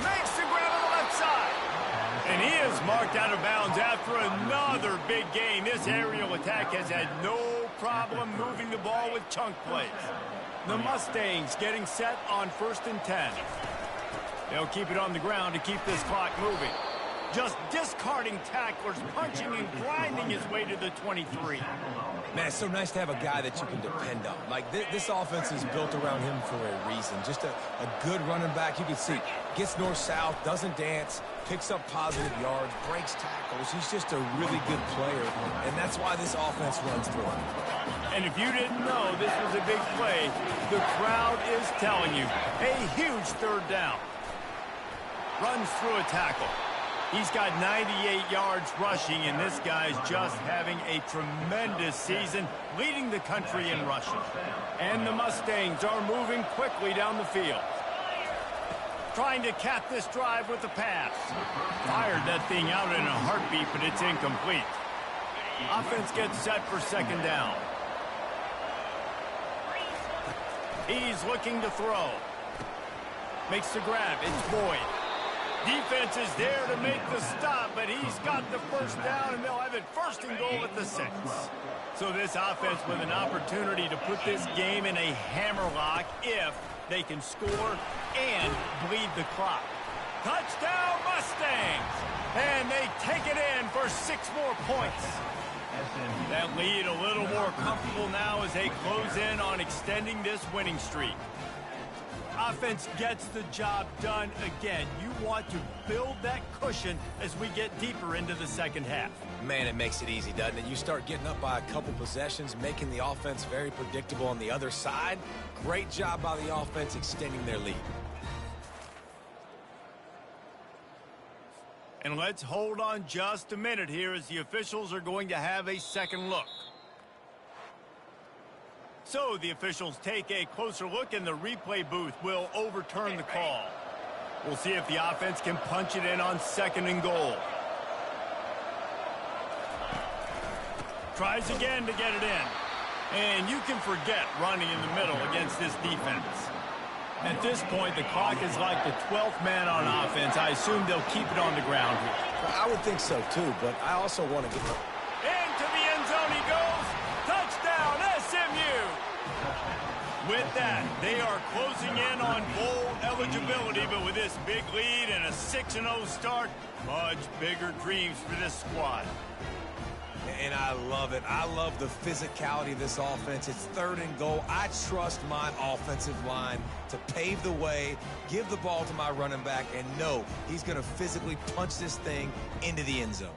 Makes the grab on the left side. And he is marked out of bounds after another big gain. This aerial attack has had no problem moving the ball with chunk plays. The Mustangs getting set on 1st and 10. They'll keep it on the ground to keep this clock moving. Just discarding tacklers, punching and grinding his way to the 23.
Man, it's so nice to have a guy that you can depend on. Like, this offense is built around him for a reason. Just a good running back. You can see, gets north-south, doesn't dance, picks up positive yards, breaks tackles. He's just a really good player, and that's why this offense runs through him.
And if you didn't know this was a big play, the crowd is telling you. A huge 3rd down. Runs through a tackle. He's got 98 yards rushing, and this guy's just having a tremendous season, leading the country in rushing. And the Mustangs are moving quickly down the field. Trying to cap this drive with a pass. Fired that thing out in a heartbeat, but it's incomplete. Offense gets set for 2nd down. He's looking to throw. Makes the grab. It's Boyd. Defense is there to make the stop, but he's got the 1st down, and they'll have it 1st and goal at the 6. So this offense with an opportunity to put this game in a hammerlock if they can score and bleed the clock. Touchdown, Mustangs! And they take it in for 6 more points. That lead a little more comfortable now as they close in on extending this winning streak. Offense gets the job done again. You want to build that cushion as we get deeper into the 2nd half.
Man, it makes it easy, doesn't it? You start getting up by a couple possessions, making the offense very predictable on the other side. Great job by the offense extending their lead.
And let's hold on just a minute here as the officials are going to have a second look. So the officials take a closer look, and the replay booth will overturn the call. We'll see if the offense can punch it in on 2nd and goal. Tries again to get it in. And you can forget running in the middle against this defense. At this point, the clock is like the 12th man on offense. I assume they'll keep it on the ground here.
Well, I would think so, too, but I also want to get...
Into the end zone he goes. Touchdown, SMU. With that, they are closing in on bowl eligibility, but with this big lead and a 6-0 start, much bigger dreams for this squad.
And I love it. I love the physicality of this offense. It's 3rd and goal. I trust my offensive line to pave the way, give the ball to my running back, and know he's going to physically punch this thing into the end zone.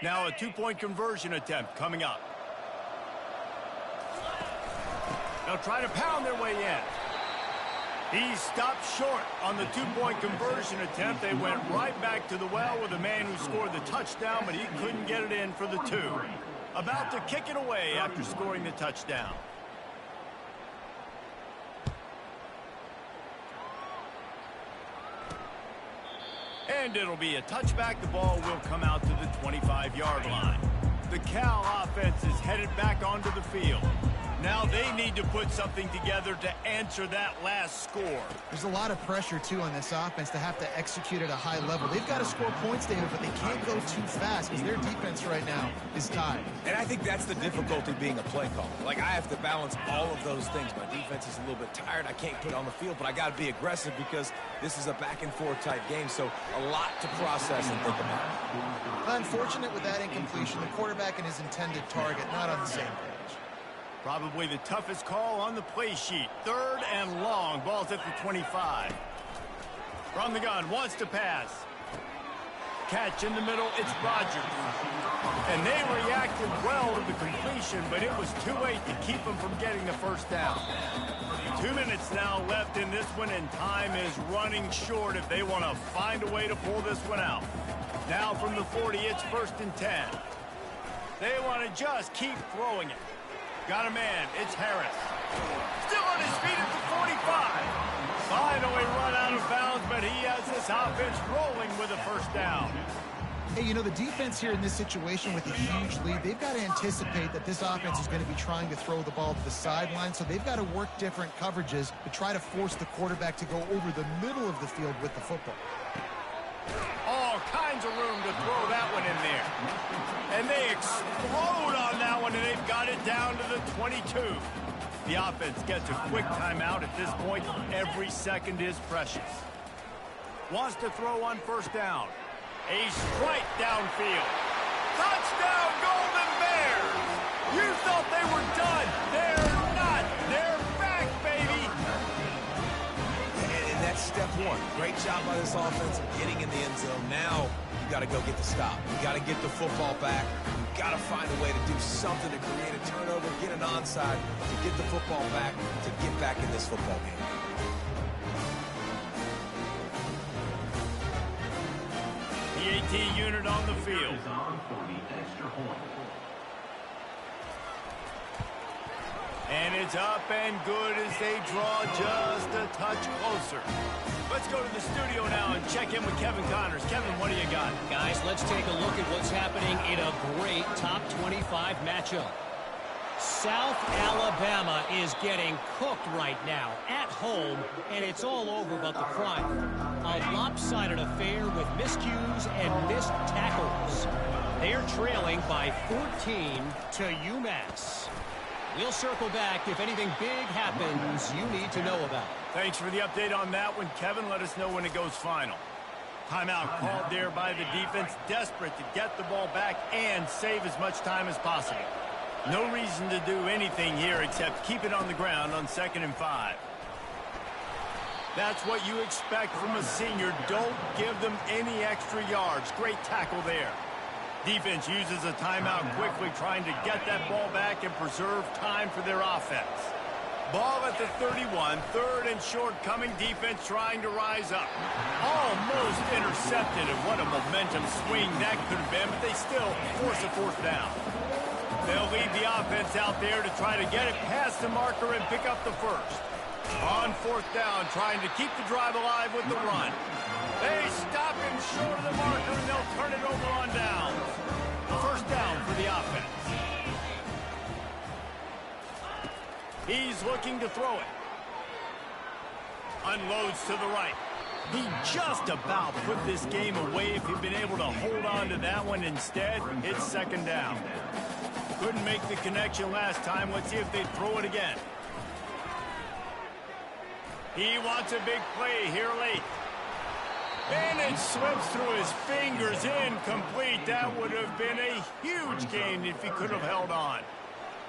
Now a 2-point conversion attempt coming up. They'll try to pound their way in. He stopped short on the 2-point conversion attempt. They went right back to the well with the man who scored the touchdown, but he couldn't get it in for the 2. About to kick it away after scoring the touchdown. And it'll be a touchback. The ball will come out to the 25-yard line. The Cal offense is headed back onto the field. Now they need to put something together to answer that last score.
There's a lot of pressure, too, on this offense to have to execute at a high level. They've got to score points, David, but they can't go too fast because their defense right now is tied.
And I think that's the difficulty being a play caller. Like, I have to balance all of those things. My defense is a little bit tired. I can't put it on the field, but I got to be aggressive because this is a back-and-forth type game, so a lot to process and think about.
Unfortunate with that incompletion. The quarterback and his intended target not on the same page.
Probably the toughest call on the play sheet. 3rd and long. Ball's at the 25. From the gun, wants to pass. Catch in the middle, it's Rogers. And they reacted well to the completion, but it was too late to keep them from getting the 1st down. 2 minutes now left in this one, and time is running short if they want to find a way to pull this one out. Now from the 40, it's 1st and 10. They want to just keep throwing it. Got a man. It's Harris. Still on his feet at the 45. Finally run out of bounds, but he has this offense rolling with a 1st down.
Hey, you know, the defense here in this situation with a huge lead, they've got to anticipate that this offense is going to be trying to throw the ball to the sideline, so they've got to work different coverages to try to force the quarterback to go over the middle of the field with the football.
All kinds of room to throw that one in there. And they explode on that and they've got it down to the 22. The offense gets a quick timeout at this point. Every second is precious. Wants to throw on first down. A strike downfield. Touchdown, Golden Bears! You thought they were done. They're not. They're back, baby.
And that's step one. Great job by this offense of getting in the end zone. Now you got to go get the stop. You got to get the football back. You got to find a way to do something to create a turnover, get an onside, to get the football back, to get back in this football game.
The AT unit on the field.
Is on for the extra point.
And it's up and good as they draw just a touch closer. Let's go to the studio now and check in with Kevin Connors. Kevin, what do you got?
Guys, let's take a look at what's happening in a great top 25 matchup. South Alabama is getting cooked right now at home, and it's all over but the crime. A lopsided affair with miscues and missed tackles. They're trailing by 14 to UMass. We'll circle back if anything big happens you need to know about.
Thanks for the update on that one, Kevin. Let us know when it goes final. Timeout called there by the defense, desperate to get the ball back and save as much time as possible. No reason to do anything here except keep it on the ground on 2nd and 5. That's what you expect from a senior. Don't give them any extra yards. Great tackle there. Defense uses a timeout quickly, trying to get that ball back and preserve time for their offense. Ball at the 31, 3rd and short coming. Defense trying to rise up. Almost intercepted, and what a momentum swing that could have been, but they still force a 4th down. They'll lead the offense out there to try to get it past the marker and pick up the 1st. On 4th down, trying to keep the drive alive with the run. They stop him short of the marker, and they'll turn it over on down. 1st down for the offense. He's looking to throw it. Unloads to the right. He just about put this game away if he'd been able to hold on to that one. Instead, it's 2nd down. Couldn't make the connection last time. Let's see if they throw it again. He wants a big play here late. And it slips through his fingers, incomplete. That would have been a huge gain if he could have held on.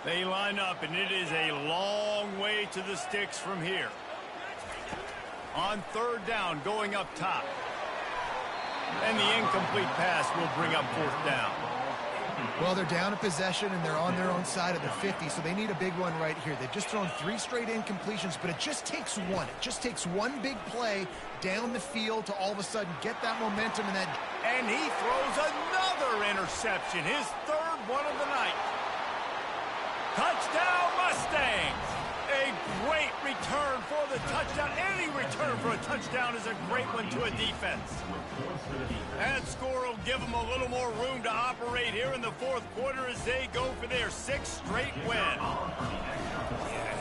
They line up, and it is a long way to the sticks from here. On 3rd down, going up top. And the incomplete pass will bring up 4th down.
Well, they're down a possession, and they're on their own side of the 50, so they need a big one right here. They've just thrown 3 straight incompletions, but it just takes one. It just takes one big play down the field to all of a sudden get that momentum.
And he throws another interception, his 3rd one of the night. Touchdown, Mustangs! A great return for the touchdown. Any return for a touchdown is a great one to a defense. That score will give them a little more room to operate here in the 4th quarter as they go for their 6th straight win.
Yeah,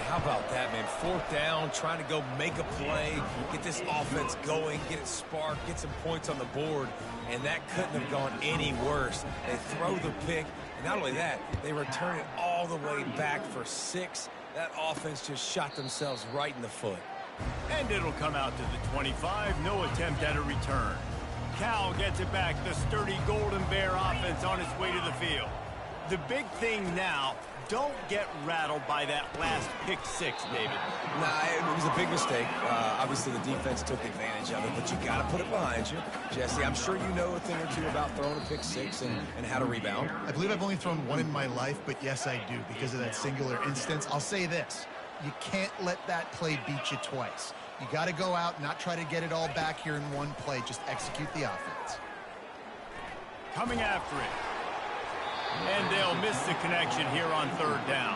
how about that, man? 4th down, trying to go make a play, get this offense going, get it sparked, get some points on the board, and that couldn't have gone any worse. They throw the pick, and not only that, they return it all the way back for 6. That offense just shot themselves right in the foot.
And it'll come out to the 25. No attempt at a return. Cal gets it back. The sturdy Golden Bear offense on its way to the field. The big thing now, don't get rattled by that last pick 6, David.
Nah, it was a big mistake. Obviously, the defense took advantage of it, but you got to put it behind you. Jesse, I'm sure you know a thing or two about throwing a pick 6 and how to rebound.
I believe I've only thrown one in my life, but yes, I do because of that singular instance. I'll say this. You can't let that play beat you twice. You got to go out and not try to get it all back here in one play. Just execute the offense.
Coming after it. And they'll miss the connection here on 3rd down.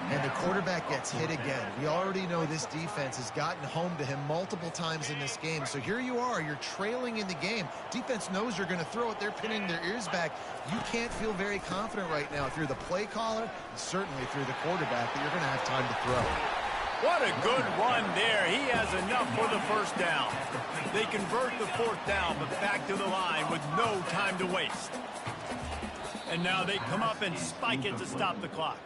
And the quarterback gets hit again. We already know this defense has gotten home to him multiple times in this game. So here you are, you're trailing in the game. Defense knows you're going to throw it. They're pinning their ears back. You can't feel very confident right now if you're the play caller, and certainly if you're the quarterback, that you're going to have time to throw.
What a good run there. He has enough for the 1st down. They convert the 4th down, but back to the line with no time to waste. And now they come up and spike it to stop the clock.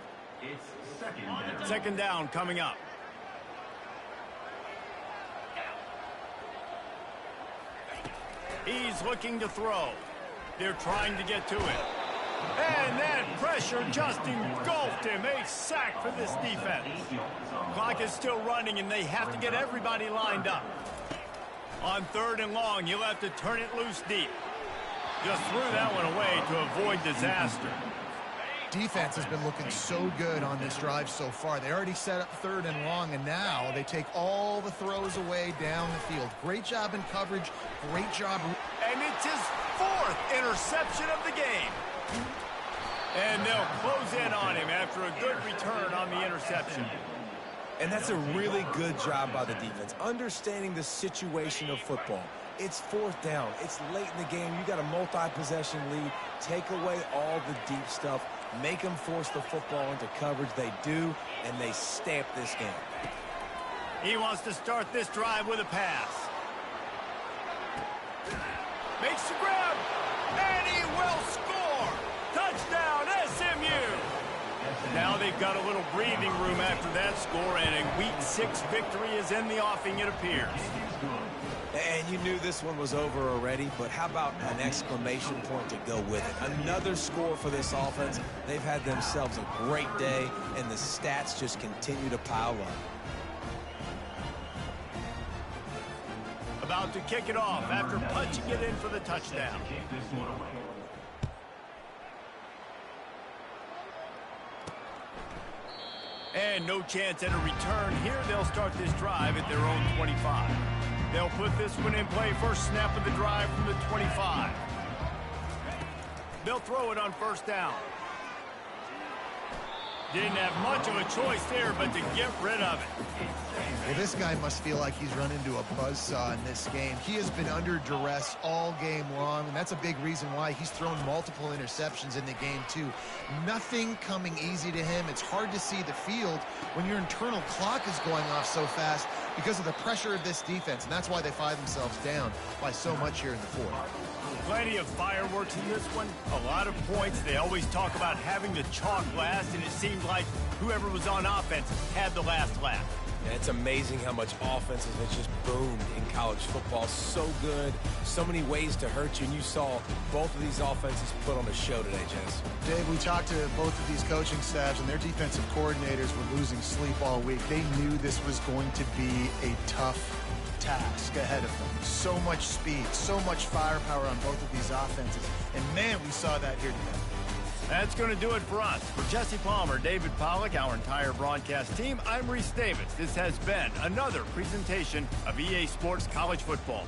It's second down.
Second down coming up. He's looking to throw. They're trying to get to it. And that pressure just engulfed him. A sack for this defense. Clock is still running, and they have to get everybody lined up. On 3rd and long, you'll have to turn it loose deep. Just threw that one away to avoid disaster.
Defense has been looking so good on this drive so far. They already set up 3rd and long, and now they take all the throws away down the field. Great job in coverage. Great job.
And it's his 4th interception of the game. And they'll close in on him after a good return on the interception.
And that's a really good job by the defense, understanding the situation of football. It's 4th down. It's late in the game. You got a multi-possession lead. Take away all the deep stuff. Make them force the football into coverage. They do, and they stamp this game.
He wants to start this drive with a pass. Makes the grab, and he will score. Touchdown, SMU. Now they've got a little breathing room after that score, and a Week 6 victory is in the offing, it appears.
And you knew this one was over already, but how about an exclamation point to go with it? Another score for this offense. They've had themselves a great day, and the stats just continue to pile up.
About to kick it off after punching it in for the touchdown. And no chance at a return here. They'll start this drive at their own 25. They'll put this one in play first snap of the drive from the 25. They'll throw it on 1st down. Didn't have much of a choice there but to get rid of it.
Well, this guy must feel like he's run into a buzzsaw in this game. He has been under duress all game long, and that's a big reason why he's thrown multiple interceptions in the game, too. Nothing coming easy to him. It's hard to see the field when your internal clock is going off so fast because of the pressure of this defense, and that's why they find themselves down by so much here in the 4th.
Plenty of fireworks in this one. A lot of points. They always talk about having the chalk last, and it seemed like whoever was on offense had the last laugh.
And it's amazing how much offense has just boomed in college football. So good, so many ways to hurt you, and you saw both of these offenses put on a show today, Jess.
Dave, we talked to both of these coaching staffs, and their defensive coordinators were losing sleep all week. They knew this was going to be a tough task ahead of them. So much speed, so much firepower on both of these offenses, and man, we saw that here today.
That's going to do it for us. For Jesse Palmer, David Pollack, our entire broadcast team, I'm Reese Davis. This has been another presentation of EA Sports College Football.